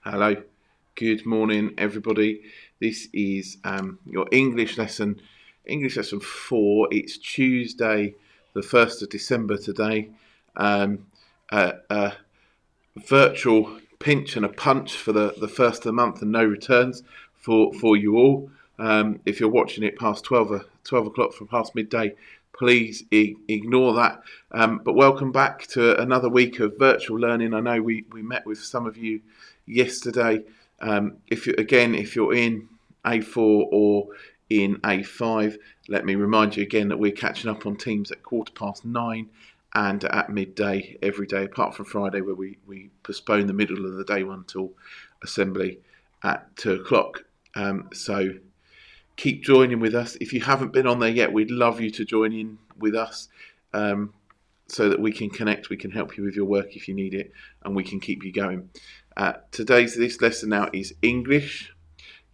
Hello, good morning, everybody. This is your English lesson 4. It's Tuesday, the 1st of December today. A virtual pinch and a punch for the first of the month and no returns for you all. If you're watching it past 12 o'clock from past midday, please ignore that. But welcome back to another week of virtual learning. I know we met with some of you yesterday. If you're in A4 or in A5, let me remind you again that we're catching up on Teams at 9:15 and at midday every day, apart from Friday where we postpone the middle of the day one till assembly at 2 o'clock. So keep joining with us. If you haven't been on there yet, we'd love you to join in with us so that we can connect, we can help you with your work if you need it, and we can keep you going. This lesson now is English.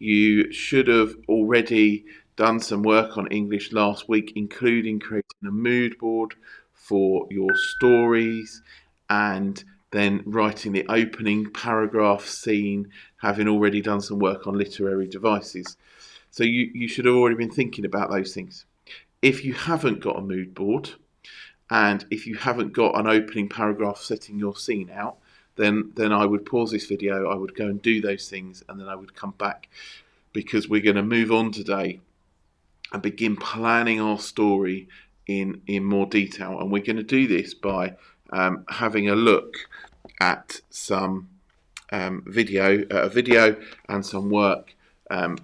You should have already done some work on English last week, including creating a mood board for your stories and then writing the opening paragraph scene, having already done some work on literary devices. So you should have already been thinking about those things. If you haven't got a mood board, and if you haven't got an opening paragraph setting your scene out, then I would pause this video, I would go and do those things, and then I would come back, because we're going to move on today and begin planning our story in more detail. And we're going to do this by having a look at some video and some work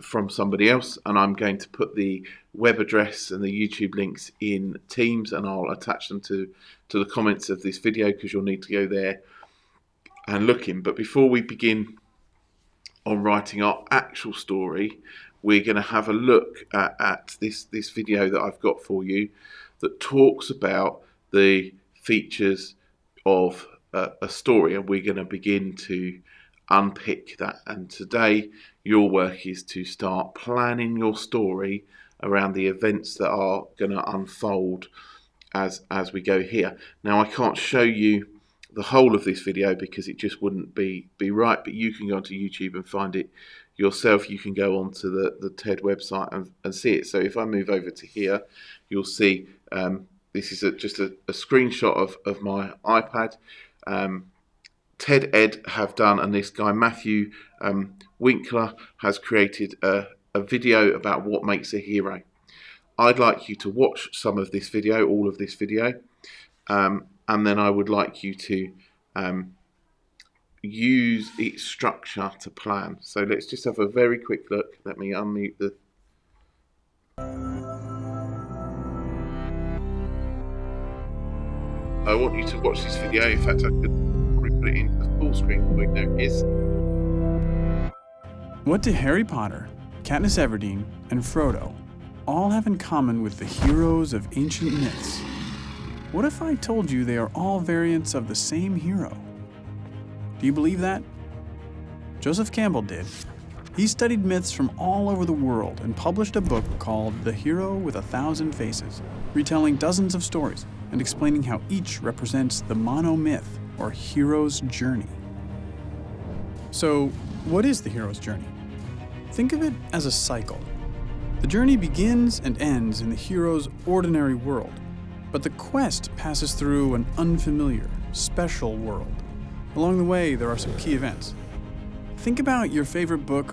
from somebody else, and I'm going to put the web address and the YouTube links in Teams, and I'll attach them to the comments of this video, because you'll need to go there and look in. But before we begin on writing our actual story, we're going to have a look at this video that I've got for you that talks about the features of a story, and we're going to begin to unpick that. And today your work is to start planning your story around the events that are going to unfold as we go here. Now, I can't show you the whole of this video because it just wouldn't be right, but you can go onto YouTube and find it yourself. You can go onto the TED website and see it. So if I move over to here, you'll see this is just a screenshot of my iPad. TED Ed have done, and this guy Matthew Winkler has created a video about what makes a hero. I'd like you to watch some of this video, all of this video, and then I would like you to use its structure to plan. So let's just have a very quick look. Let me unmute the... I want you to watch this video. In fact, I could probably put it into the full screen for you. There it is. What do Harry Potter, Katniss Everdeen, and Frodo all have in common with the heroes of ancient myths? What if I told you they are all variants of the same hero? Do you believe that? Joseph Campbell did. He studied myths from all over the world and published a book called The Hero with a Thousand Faces, retelling dozens of stories and explaining how each represents the monomyth, or hero's journey. So, what is the hero's journey? Think of it as a cycle. The journey begins and ends in the hero's ordinary world, but the quest passes through an unfamiliar, special world. Along the way, there are some key events. Think about your favorite book.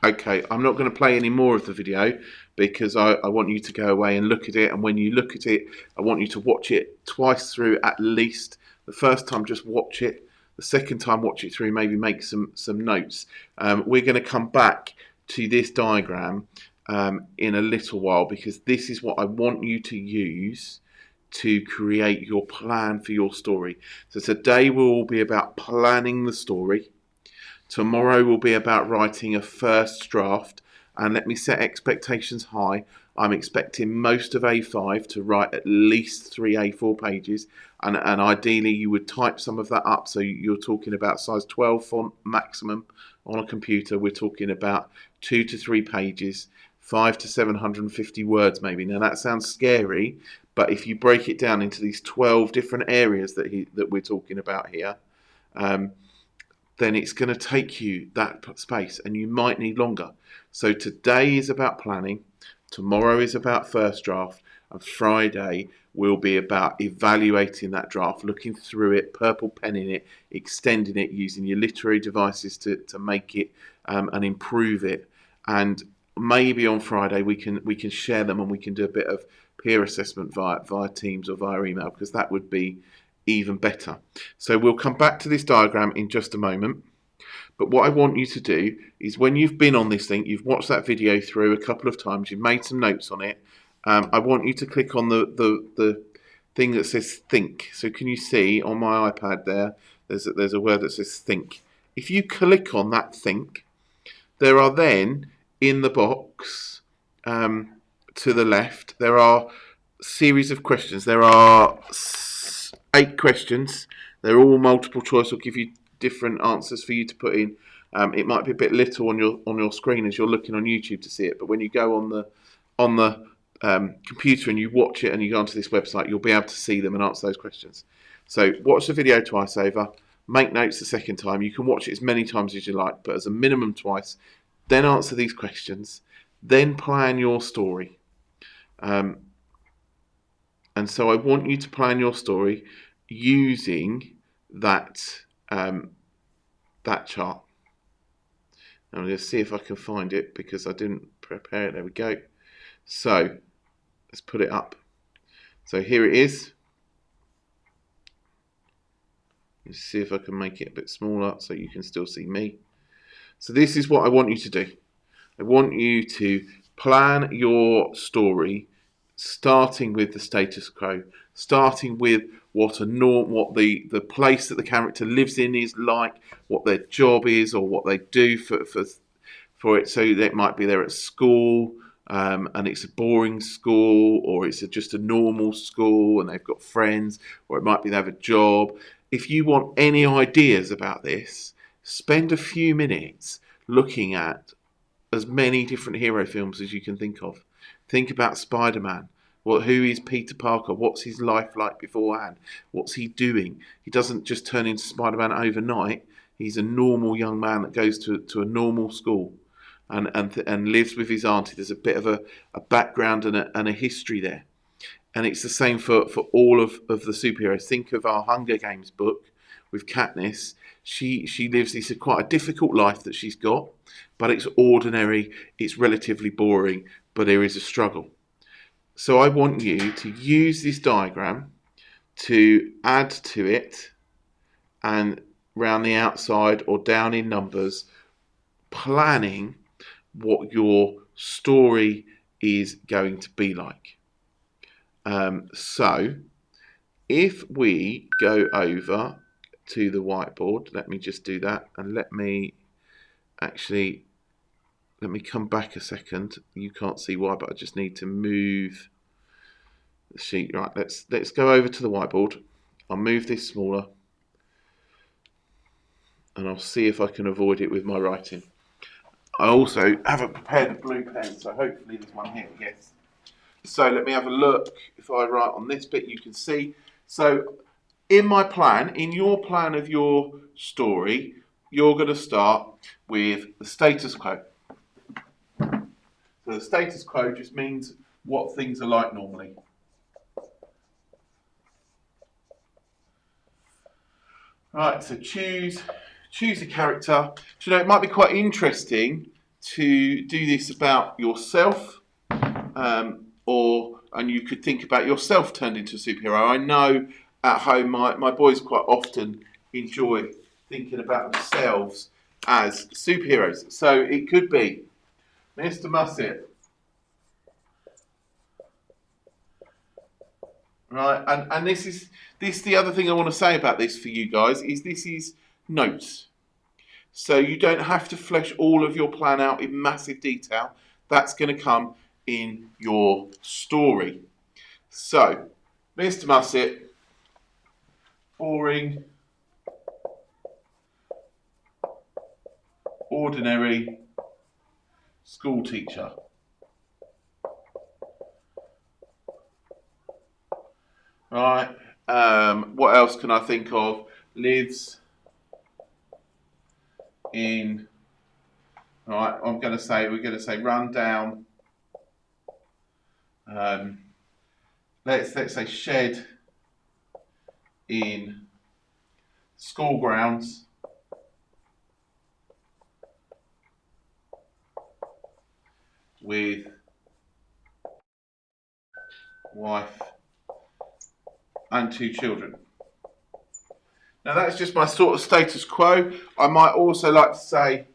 Okay, I'm not going to play any more of the video because I want you to go away and look at it. And when you look at it, I want you to watch it twice through at least. The first time, just watch it. The second time, watch it through, maybe make some notes. We're going to come back to this diagram in a little while, because this is what I want you to use to create your plan for your story. So today will be about planning the story. Tomorrow will be about writing a first draft, and let me set expectations high. I'm expecting most of A5 to write at least 3 A4 pages, and ideally you would type some of that up. So you're talking about size 12 font maximum on a computer. We're talking about 2 to 3 pages, 5 to 750 words maybe. Now that sounds scary, but if you break it down into these 12 different areas that we're talking about here, then it's going to take you that space, and you might need longer. So today is about planning, tomorrow is about first draft, and Friday will be about evaluating that draft, looking through it, purple penning it, extending it, using your literary devices to make it and improve it. And maybe on Friday we can share them, and we can do a bit of peer assessment via Teams or via email, because that would be even better. So we'll come back to this diagram in just a moment. But what I want you to do is, when you've been on this thing, you've watched that video through a couple of times, you've made some notes on it, I want you to click on the thing that says think. So can you see on my iPad there, there's a word that says think. If you click on that think, there are then in the box to the left, there are a series of questions. There are 8 questions. They're all multiple choice. Will give you different answers for you to put in. It might be a bit little on your screen as you're looking on YouTube to see it, but when you go on the computer and you watch it and you go onto this website, you'll be able to see them and answer those questions. So watch the video twice over. Make notes the second time. You can watch it as many times as you like, but as a minimum twice. Then answer these questions. Then plan your story. And so I want you to plan your story using that that chart. I'm going to see if I can find it, because I didn't prepare it. There we go. So let's put it up. So here it is. Let's see if I can make it a bit smaller so you can still see me. So this is what I want you to do. I want you to plan your story starting with the status quo, starting with what the place that the character lives in is like, what their job is, or what they do for it. So it might be they're at school, and it's a boring school, or it's just a normal school and they've got friends, or it might be they have a job. If you want any ideas about this, spend a few minutes looking at as many different hero films as you can think of. Think about Spider-Man. Who is Peter Parker? What's his life like beforehand? What's he doing? He doesn't just turn into Spider-Man overnight. He's a normal young man that goes to a normal school and lives with his auntie. There's a bit of a background and a history there. And it's the same for all of the superheroes. Think of our Hunger Games book with Katniss. She lives this quite a difficult life that she's got, but it's ordinary, it's relatively boring, but there is a struggle. So I want you to use this diagram to add to it, and round the outside or down in numbers, planning what your story is going to be like. So if we go over to the whiteboard, let me just do that, and let me come back a second. You can't see why, but I just need to move the sheet. Right, let's go over to the whiteboard. I'll move this smaller, and I'll see if I can avoid it with my writing. I also haven't prepared a blue pen, so hopefully there's one here. Yes. So let me have a look. If I write on this bit, you can see. So in your plan of your story, you're going to start with the status quo. So the status quo just means what things are like normally. Right, so choose a character. So, it might be quite interesting to do this about yourself, and you could think about yourself turned into a superhero. I know at home my boys quite often enjoy thinking about themselves as superheroes. So it could be Mr. Musset. Right, and this is the other thing I want to say about this for you guys is this is notes. So you don't have to flesh all of your plan out in massive detail. That's going to come in your story. So, Mr. Musset, boring, ordinary school teacher. Right. What else can I think of? Lives in, right, we're going to say run down, let's say shed in school grounds with wife and 2 children. Now that's just my sort of status quo. I might also like to say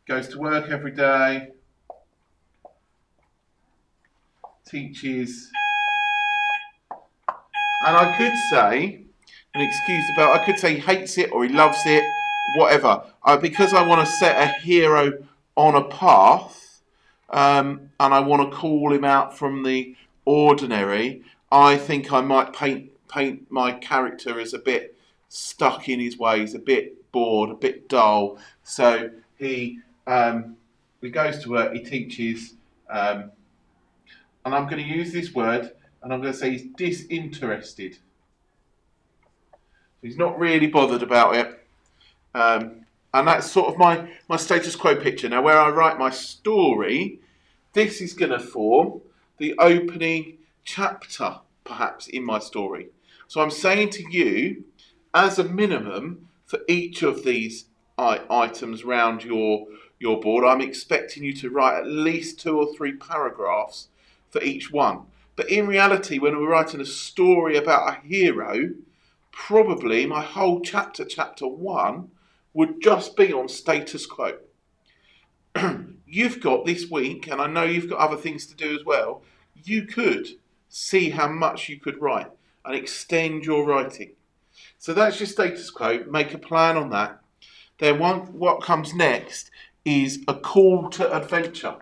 goes to work every day, teaches, and I could say, I could say he hates it or he loves it, whatever. Because I want to set a hero on a path, and I want to call him out from the ordinary, I think I might paint my character as a bit stuck in his ways, a bit bored, a bit dull. So he goes to work, he teaches, and I'm going to use this word, and I'm going to say he's disinterested. He's not really bothered about it. And that's sort of my status quo picture. Now, where I write my story, this is going to form the opening chapter, perhaps, in my story. So I'm saying to you, as a minimum, for each of these items round your board, I'm expecting you to write at least 2 or 3 paragraphs for each one. But in reality, when we're writing a story about a hero, probably my whole chapter 1, would just be on status quo. You've got this week, and I know you've got other things to do as well, you could see how much you could write and extend your writing. So that's your status quo. Make a plan on that. Then what comes next is a call to adventure.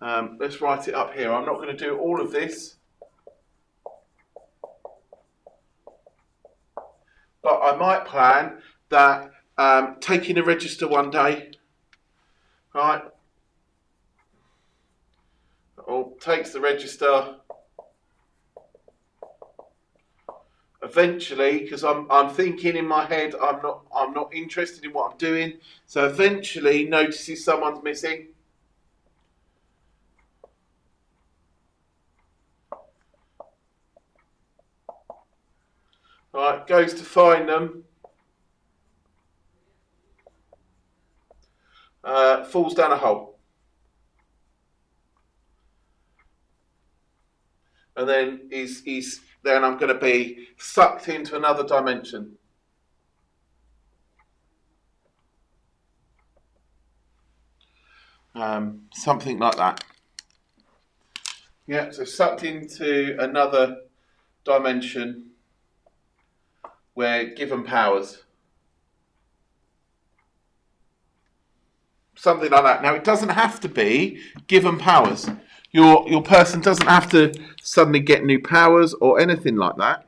Let's write it up here. I'm not going to do all of this, but I might plan that taking a register one day, right? Or takes the register. Eventually, because I'm thinking in my head, I'm not interested in what I'm doing. So eventually, notices someone's missing. Right, goes to find them. Falls down a hole. And then then I'm going to be sucked into another dimension. Something like that. Yeah, so sucked into another dimension where given powers. Something like that. Now, it doesn't have to be given powers. Your person doesn't have to suddenly get new powers or anything like that.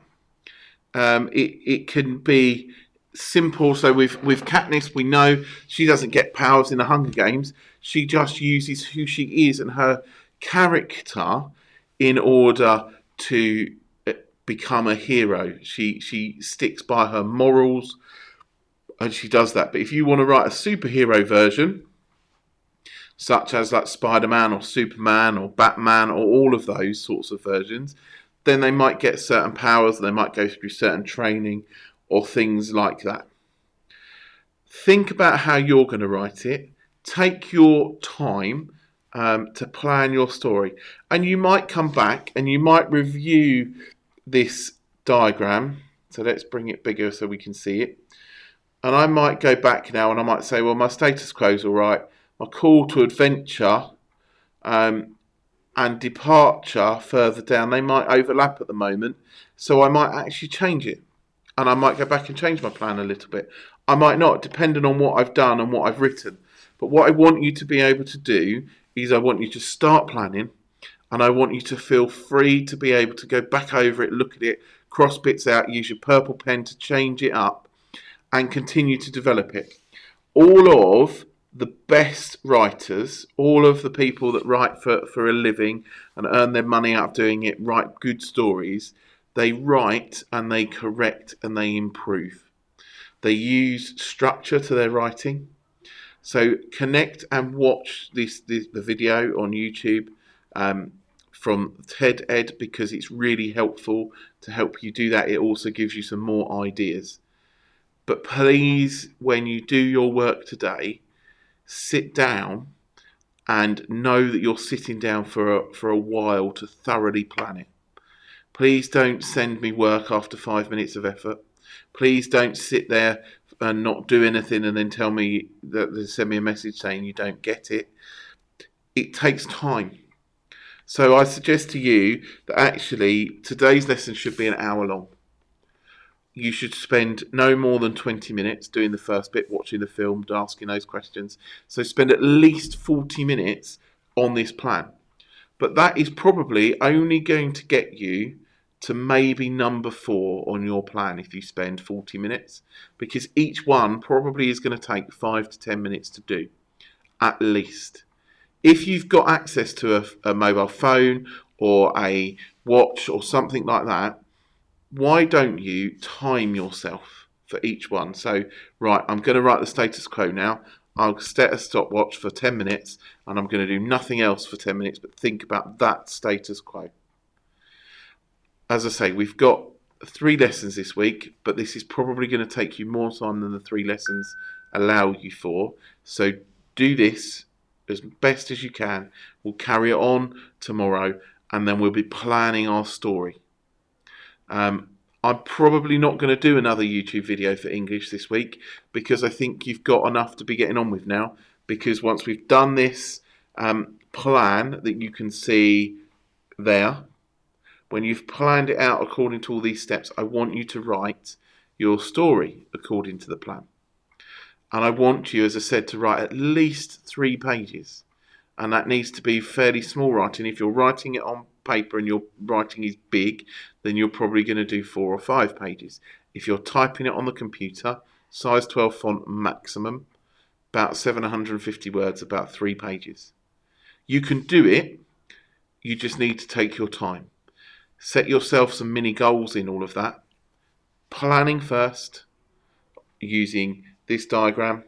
It can be simple. So with Katniss, we know she doesn't get powers in the Hunger Games. She just uses who she is and her character in order to become a hero. She sticks by her morals, and she does that. But if you want to write a superhero version, such as like Spider-Man or Superman or Batman or all of those sorts of versions, then they might get certain powers, they might go through certain training or things like that. Think about how you're going to write it. Take your time to plan your story. And you might come back and you might review this diagram. So let's bring it bigger so we can see it. And I might go back now and I might say, well, my status quo is all right. My call to adventure and departure further down, they might overlap at the moment. So I might actually change it. And I might go back and change my plan a little bit. I might not, depending on what I've done and what I've written. But what I want you to be able to do is I want you to start planning, and I want you to feel free to be able to go back over it, look at it, cross bits out, use your purple pen to change it up, and continue to develop it. All of the best writers, all of the people that write for a living and earn their money out of doing it, write good stories, they write and they correct and they improve. They use structure to their writing. So connect and watch the video on YouTube from TED Ed, because it's really helpful to help you do that. It also gives you some more ideas. But please, when you do your work today, sit down and know that you're sitting down for a while to thoroughly plan it. Please don't send me work after 5 minutes of effort. Please don't sit there and not do anything and then tell me that send me a message saying you don't get it. It takes time. So I suggest to you that actually today's lesson should be an hour long. You should spend no more than 20 minutes doing the first bit, watching the film, asking those questions. So spend at least 40 minutes on this plan. But that is probably only going to get you to maybe number 4 on your plan if you spend 40 minutes, because each one probably is going to take 5 to 10 minutes to do, at least. If you've got access to a mobile phone or a watch or something like that, why don't you time yourself for each one? So, right, I'm going to write the status quo now. I'll set a stopwatch for 10 minutes and I'm going to do nothing else for 10 minutes but think about that status quo. As I say, we've got 3 lessons this week, but this is probably going to take you more time than the 3 lessons allow you for. So do this as best as you can. We'll carry it on tomorrow and then we'll be planning our story. I'm probably not going to do another YouTube video for English this week because I think you've got enough to be getting on with now, because once we've done this plan that you can see there, when you've planned it out according to all these steps, I want you to write your story according to the plan. And I want you, as I said, to write at least 3 pages. And that needs to be fairly small writing. If you're writing it on paper and your writing is big, then you're probably going to do 4 or 5 pages. If you're typing it on the computer, size 12 font maximum, about 750 words, about 3 pages. You can do it, you just need to take your time. Set yourself some mini goals in all of that. Planning first, using this diagram.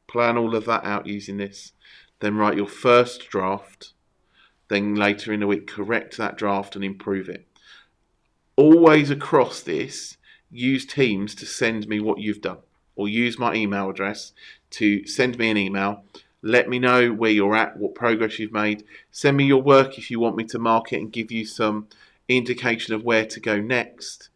Plan all of that out using this. Then write your first draft. Then later in the week, correct that draft and improve it. Always across this, use Teams to send me what you've done, or use my email address to send me an email. Let me know where you're at, what progress you've made. Send me your work if you want me to mark it and give you some indication of where to go next.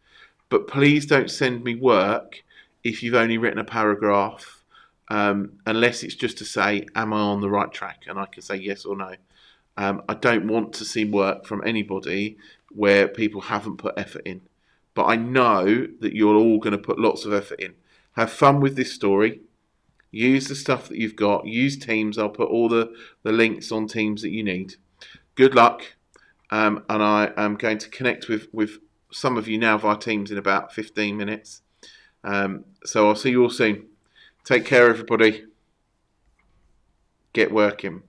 But please don't send me work if you've only written a paragraph, unless it's just to say, am I on the right track? And I can say yes or no. I don't want to see work from anybody where people haven't put effort in. But I know that you're all going to put lots of effort in. Have fun with this story. Use the stuff that you've got. Use Teams. I'll put all the links on Teams that you need. Good luck. And I am going to connect with some of you now via Teams in about 15 minutes. So I'll see you all soon. Take care, everybody. Get working.